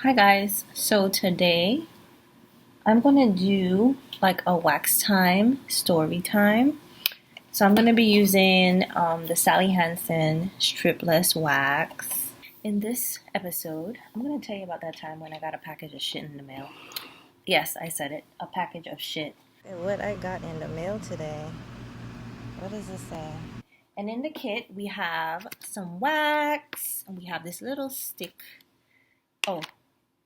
Hi guys, so today I'm gonna do like a wax time, story time. So I'm gonna be using the Sally Hansen stripless wax. In this episode, I'm gonna tell you about that time when I got a package of shit in the mail. Yes, I said it, a package of shit. What I got in the mail today. What does it say? And in the kit, we have some wax, and we have this little stick. Oh,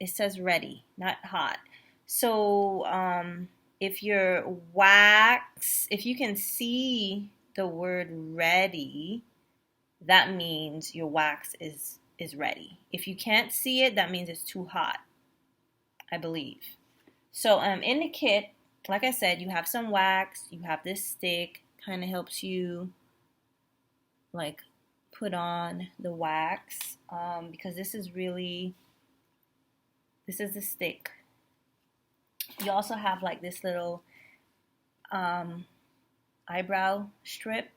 it says ready, not hot. So if your wax, if you can see the word ready, that means your wax is ready. If you can't see it, that means it's too hot, I believe. So in the kit, like I said, you have some wax, you have this stick, kind of helps you like put on the wax because this is the stick. You also have like this little um, eyebrow strip,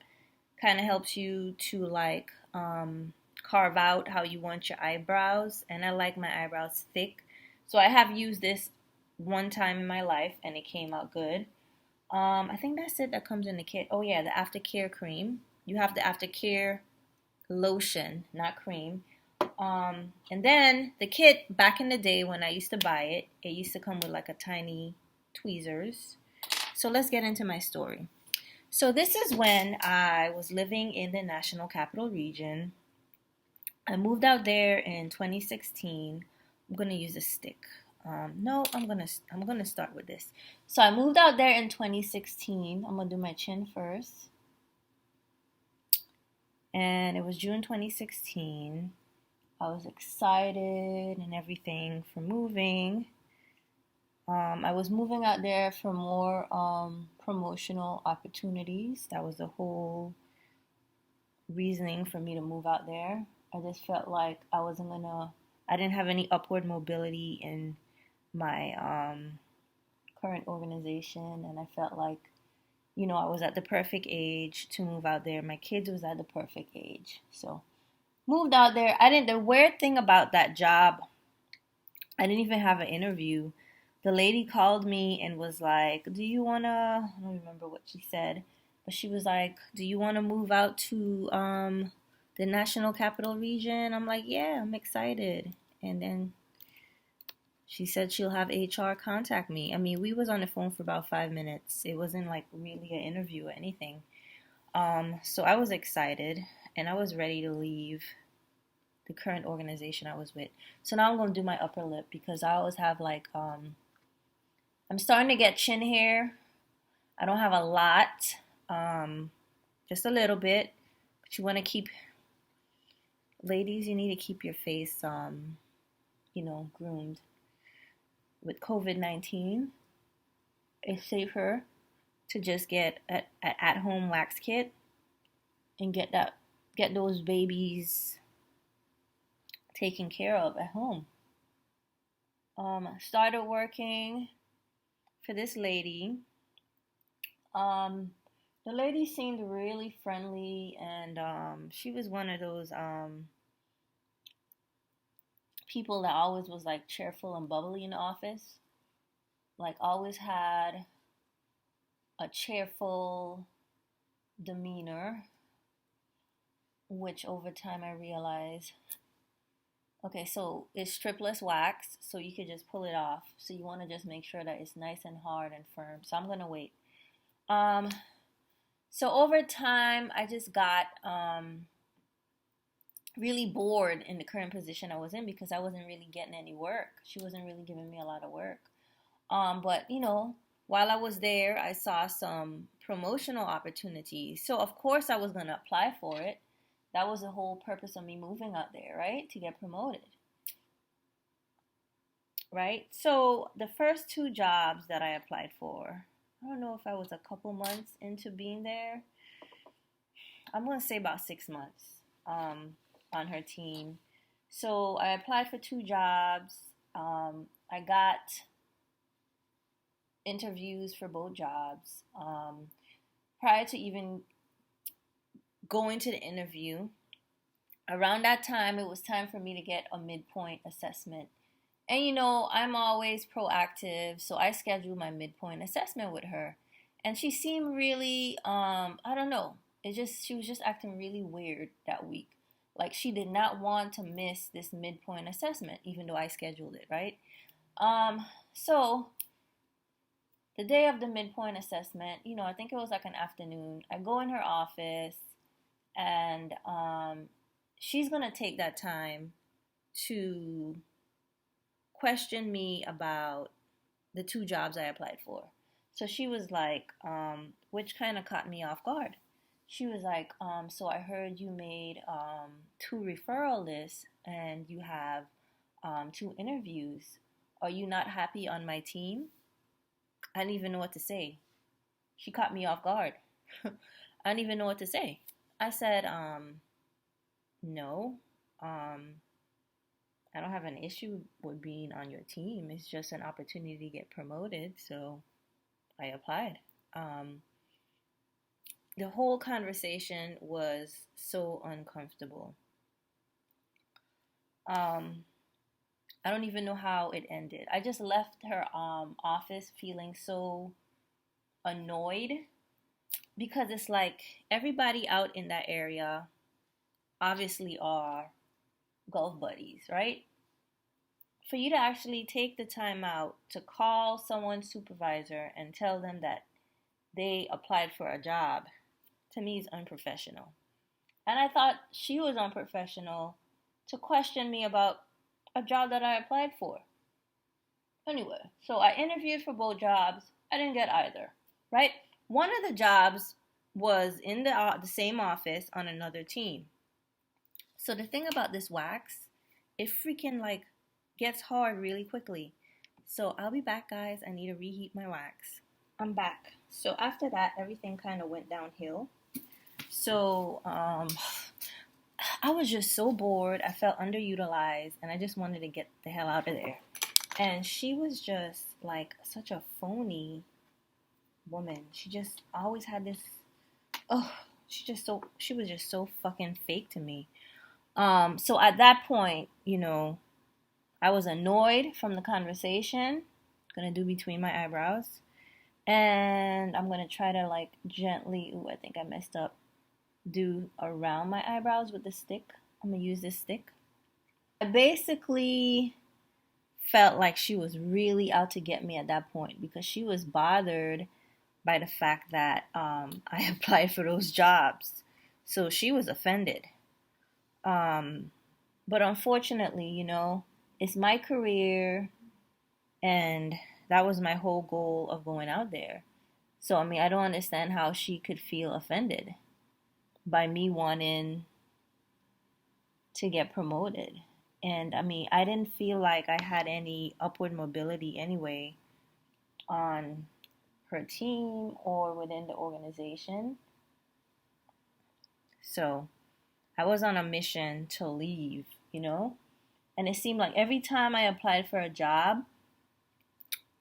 kind of helps you to like carve out how you want your eyebrows. And I like my eyebrows thick, so I have used this one time in my life and it came out good. I think that's it that comes in the kit. Oh yeah, the aftercare cream. You have the aftercare lotion, not cream. And then the kit, back in the day when I used to buy it, it used to come with like a tiny tweezers. So let's get into my story. So this is when I was living in the National Capital Region. I moved out there in 2016. I'm gonna use a stick. No, I'm gonna start with this. So I moved out there in 2016. I'm gonna do my chin first, and it was June 2016. I was excited and everything for moving. I was moving out there for more promotional opportunities. That was the whole reasoning for me to move out there. I just felt like I didn't have any upward mobility in my current organization, and I felt like, I was at the perfect age to move out there. My kids was at the perfect age. So moved out there. The weird thing about that job, I didn't even have an interview. The lady called me and was like, "Do you wanna?" I don't remember what she said, but she was like, "Do you wanna move out to the National Capital Region?" I'm like, "Yeah, I'm excited." And then she said she'll have HR contact me. I mean, we was on the phone for about 5 minutes. It wasn't like really an interview or anything. So I was excited and I was ready to leave the current organization I was with. So now I'm gonna do my upper lip because I always have like I'm starting to get chin hair. I don't have a lot, um, just a little bit. But you want to keep, ladies, you need to keep your face, groomed. With COVID-19, it's safer to just get an at-home wax kit and get those babies taken care of at home. Started working for this lady. Um, the lady seemed really friendly, and she was one of those people that always was like cheerful and bubbly in the office. Like always had a cheerful demeanor, which over time I realized, okay, so it's stripless wax, so you could just pull it off. So you want to just make sure that it's nice and hard and firm. So I'm gonna wait. Um, so over time, I just got really bored in the current position I was in because I wasn't really getting any work. She wasn't really giving me a lot of work. But while I was there, I saw some promotional opportunities. So of course I was gonna apply for it. That was the whole purpose of me moving out there, right? To get promoted, right? So the first two jobs that I applied for, I don't know if I was a couple months into being there. I'm gonna say about 6 months on her team. So I applied for two jobs. I got interviews for both jobs. Prior to even going to the interview, around that time, it was time for me to get a midpoint assessment. And I'm always proactive, so I scheduled my midpoint assessment with her. And she seemed really, I don't know. She was just acting really weird that week. Like she did not want to miss this midpoint assessment, even though I scheduled it, right? So the day of the midpoint assessment, I think it was like an afternoon. I go in her office, and she's gonna take that time to question me about the two jobs I applied for. So she was like, which kind of caught me off guard. She was like, so I heard you made two referral lists and you have two interviews. Are you not happy on my team? I didn't even know what to say. She caught me off guard. I didn't even know what to say. I said, no. I don't have an issue with being on your team. It's just an opportunity to get promoted, so I applied. Um, the whole conversation was so uncomfortable. Um, I don't even know how it ended. I just left her office feeling so annoyed because it's like everybody out in that area obviously are golf buddies, right? For you to actually take the time out to call someone's supervisor and tell them that they applied for a job, to me is unprofessional. And I thought she was unprofessional to question me about a job that I applied for. Anyway, so I interviewed for both jobs. I didn't get either, right? One of the jobs was in the same office on another team. So the thing about this wax, it freaking like gets hard really quickly. So I'll be back, guys. I need to reheat my wax. I'm back. So after that, everything kind of went downhill. So I was just so bored. I felt underutilized, and I just wanted to get the hell out of there. And she was just like such a phony woman. She just always had this. Oh, she was just so fucking fake to me. So at that point, I was annoyed from the conversation. Gonna do between my eyebrows. And I'm gonna try to like gently, ooh, I think I messed up, do around my eyebrows with the stick. I'm gonna use this stick. I basically felt like she was really out to get me at that point because she was bothered by the fact that I applied for those jobs. So she was offended. Um, but unfortunately, it's my career, and that was my whole goal of going out there. So, I mean, I don't understand how she could feel offended by me wanting to get promoted. And I mean, I didn't feel like I had any upward mobility anyway on her team or within the organization. So I was on a mission to leave. And it seemed like every time I applied for a job,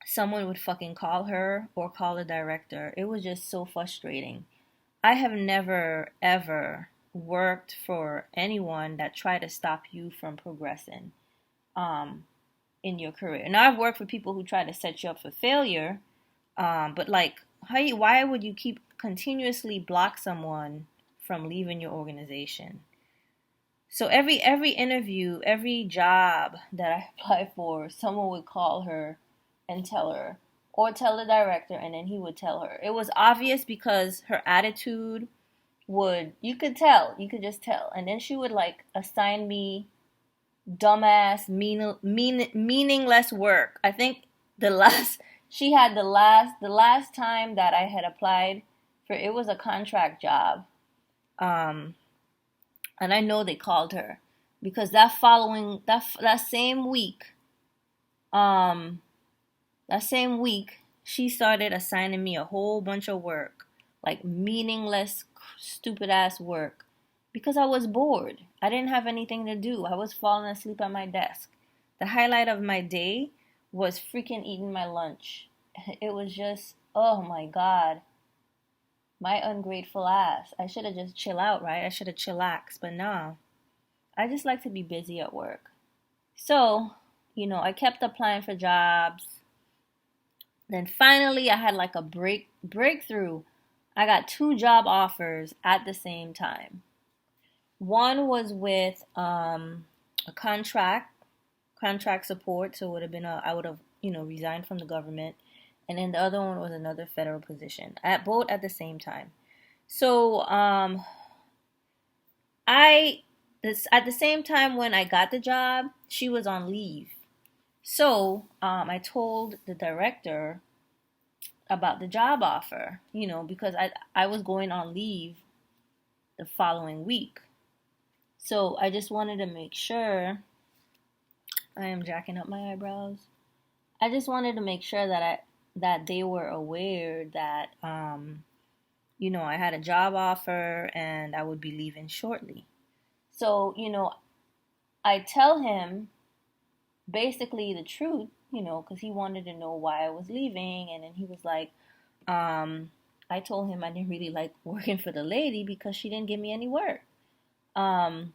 someone would fucking call her or call the director. It was just so frustrating. I have never, ever worked for anyone that tried to stop you from progressing um, in your career. Now, I've worked for people who try to set you up for failure, but like, why would you keep continuously block someone from leaving your organization? So every interview, every job that I apply for, someone would call her and tell her, or tell the director, and then he would tell her. It was obvious because her attitude you could tell, you could just tell. And then she would like assign me dumbass, meaningless work. I think she had the last time that I had applied for, it was a contract job. Um, and I know they called her because that same week, um, she started assigning me a whole bunch of work, like meaningless, stupid ass work, because I was bored. I didn't have anything to do. I was falling asleep at my desk. The highlight of my day was freaking eating my lunch. It was just, oh my God, my ungrateful ass. I should have just chill out, right? I should have chillaxed, but no. I just like to be busy at work. So, I kept applying for jobs. Then finally, I had like a breakthrough. I got two job offers at the same time. One was with a contract support, so it would have been I would have resigned from the government, and then the other one was another federal position at both at the same time. So I this at the same time when I got the job, she was on leave. So I told the director about the job offer, because I was going on leave the following week. So I just wanted to make sure. I am jacking up my eyebrows. I just wanted to make sure that they were aware that I had a job offer and I would be leaving shortly. So, I tell him basically the truth, because he wanted to know why I was leaving. And then he was like, I told him I didn't really like working for the lady because she didn't give me any work. Um,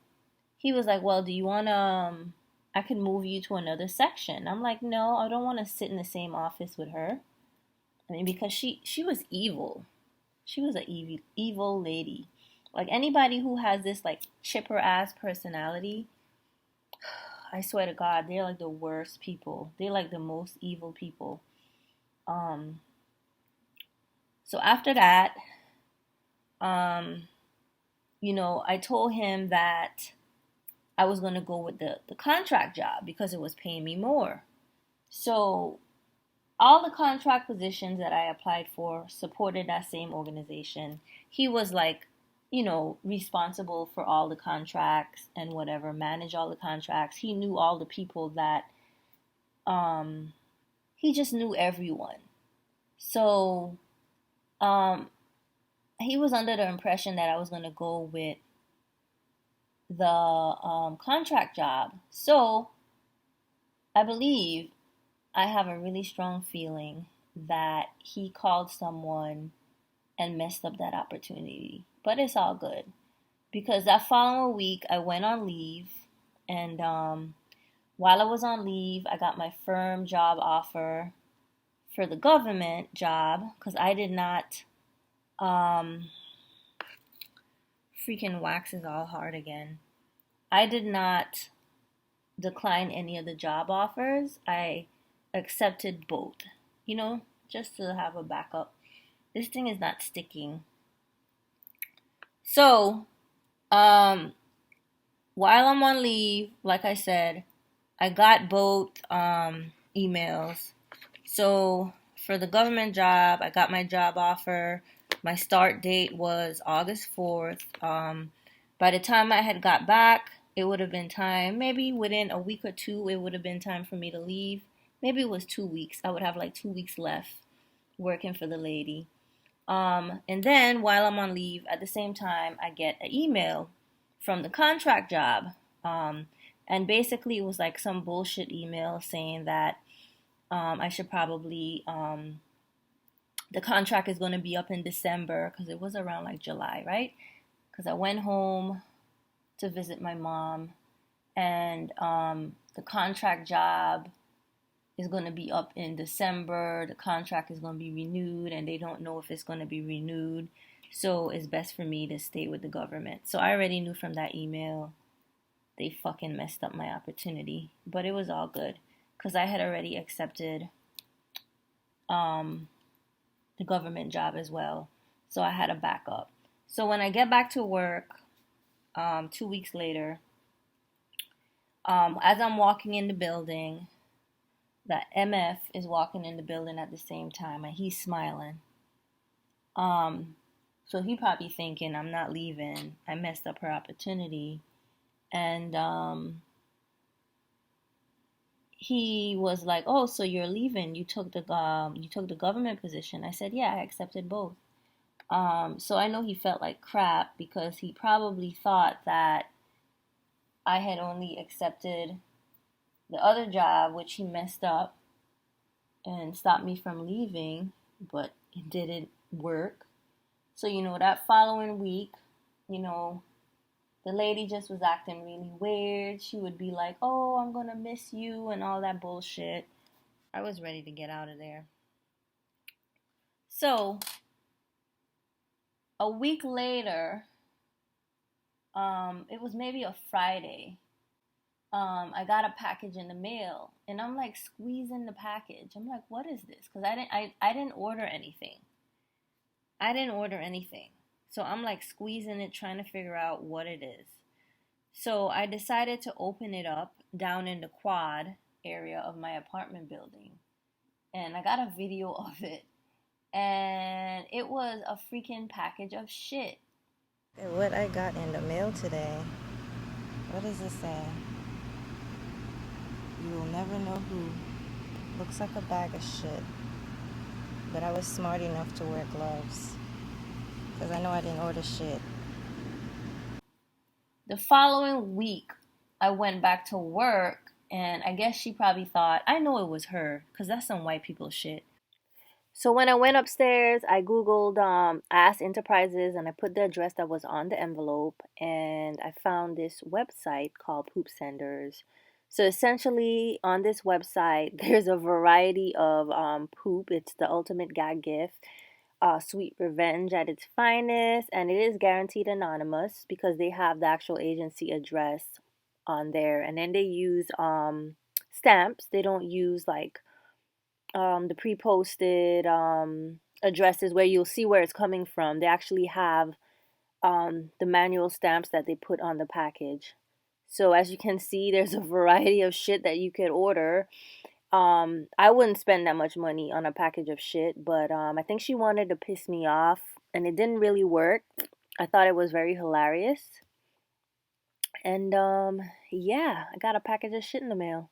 he was like, well, do you want to, I could move you to another section. I'm like, no, I don't want to sit in the same office with her. I mean, because she was evil. She was an evil lady. Like anybody who has this like chipper ass personality, I swear to God, they're like the worst people. They're like the most evil people. Um, so after that, um, I told him that I was gonna go with the contract job because it was paying me more. So all the contract positions that I applied for supported that same organization. He was like, responsible for all the contracts and whatever, manage all the contracts. He knew all the people that, um, he just knew everyone. So, um, he was under the impression that I was going to go with the contract job. So, I believe I have a really strong feeling that he called someone and messed up that opportunity. But it's all good because that following week I went on leave, and while I was on leave, I got my firm job offer for the government job because I did not. Um, Freaking wax is all hard again. I did not decline any of the job offers. I accepted both, just to have a backup. This thing is not sticking. So, um, while I'm on leave, like I said, I got both emails. So, for the government job, I got my job offer. My start date was August 4th. By the time I had got back, it would have been time. Maybe within a week or two, it would have been time for me to leave. Maybe it was 2 weeks. I would have like 2 weeks left working for the lady. And then while I'm on leave, at the same time, I get an email from the contract job. And basically, it was like some bullshit email saying that I should probably, the contract is going to be up in December because it was around like July, right? Because I went home to visit my mom, and the contract job is going to be up in December. The contract is going to be renewed, and they don't know if it's going to be renewed. So it's best for me to stay with the government. So I already knew from that email they fucking messed up my opportunity. But it was all good because I had already accepted um, the government job as well. So I had a backup. So when I get back to work 2 weeks later, as I'm walking in the building, that MF is walking in the building at the same time and he's smiling. So he probably thinking I'm not leaving. I messed up her opportunity. And he was like, "Oh, so you're leaving? You took the government position?" I said, "Yeah, I accepted both." So I know he felt like crap because he probably thought that I had only accepted the other job, which he messed up and stopped me from leaving, but it didn't work. So, that following week, the The lady just was acting really weird. She would be like, "Oh, I'm gonna miss you," and all that bullshit. I was ready to get out of there. So, a week later, it was maybe a Friday. I got a package in the mail, and I'm like squeezing the package. I'm like, what is this? Because I didn't order anything. I didn't order anything. So I'm like squeezing it, trying to figure out what it is. So I decided to open it up down in the quad area of my apartment building. And I got a video of it. And it was a freaking package of shit. What I got in the mail today. What does it say? You will never know who. Looks like a bag of shit. But I was smart enough to wear gloves. Because I know I didn't order shit. The following week, I went back to work, and I guess she probably thought, I know it was her, because that's some white people shit. So when I went upstairs, I Googled Ask Enterprises, and I put the address that was on the envelope, and I found this website called Poop Senders. So essentially, on this website, there's a variety of poop. It's the ultimate gag gift. Sweet revenge at its finest, and it is guaranteed anonymous because they have the actual agency address on there, and then they use stamps. They don't use like the pre-posted addresses where you'll see where it's coming from. They actually have the manual stamps that they put on the package. So as you can see, there's a variety of shit that you could order. I wouldn't spend that much money on a package of shit, but I think she wanted to piss me off, and it didn't really work. I thought it was very hilarious. And yeah, I got a package of shit in the mail.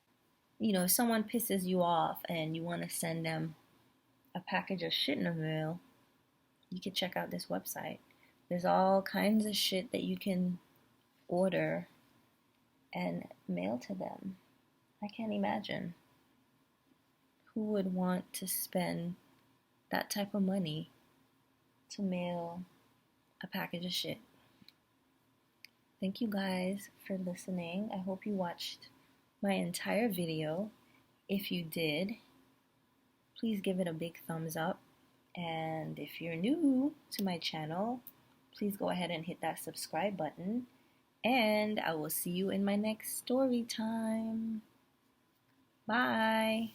You know, if someone pisses you off and you want to send them a package of shit in the mail, you can check out this website. There's all kinds of shit that you can order and mail to them. I can't imagine. Who would want to spend that type of money to mail a package of shit? Thank you guys for listening. I hope you watched my entire video. If you did, please give it a big thumbs up. And if you're new to my channel, please go ahead and hit that subscribe button. And I will see you in my next story time. Bye.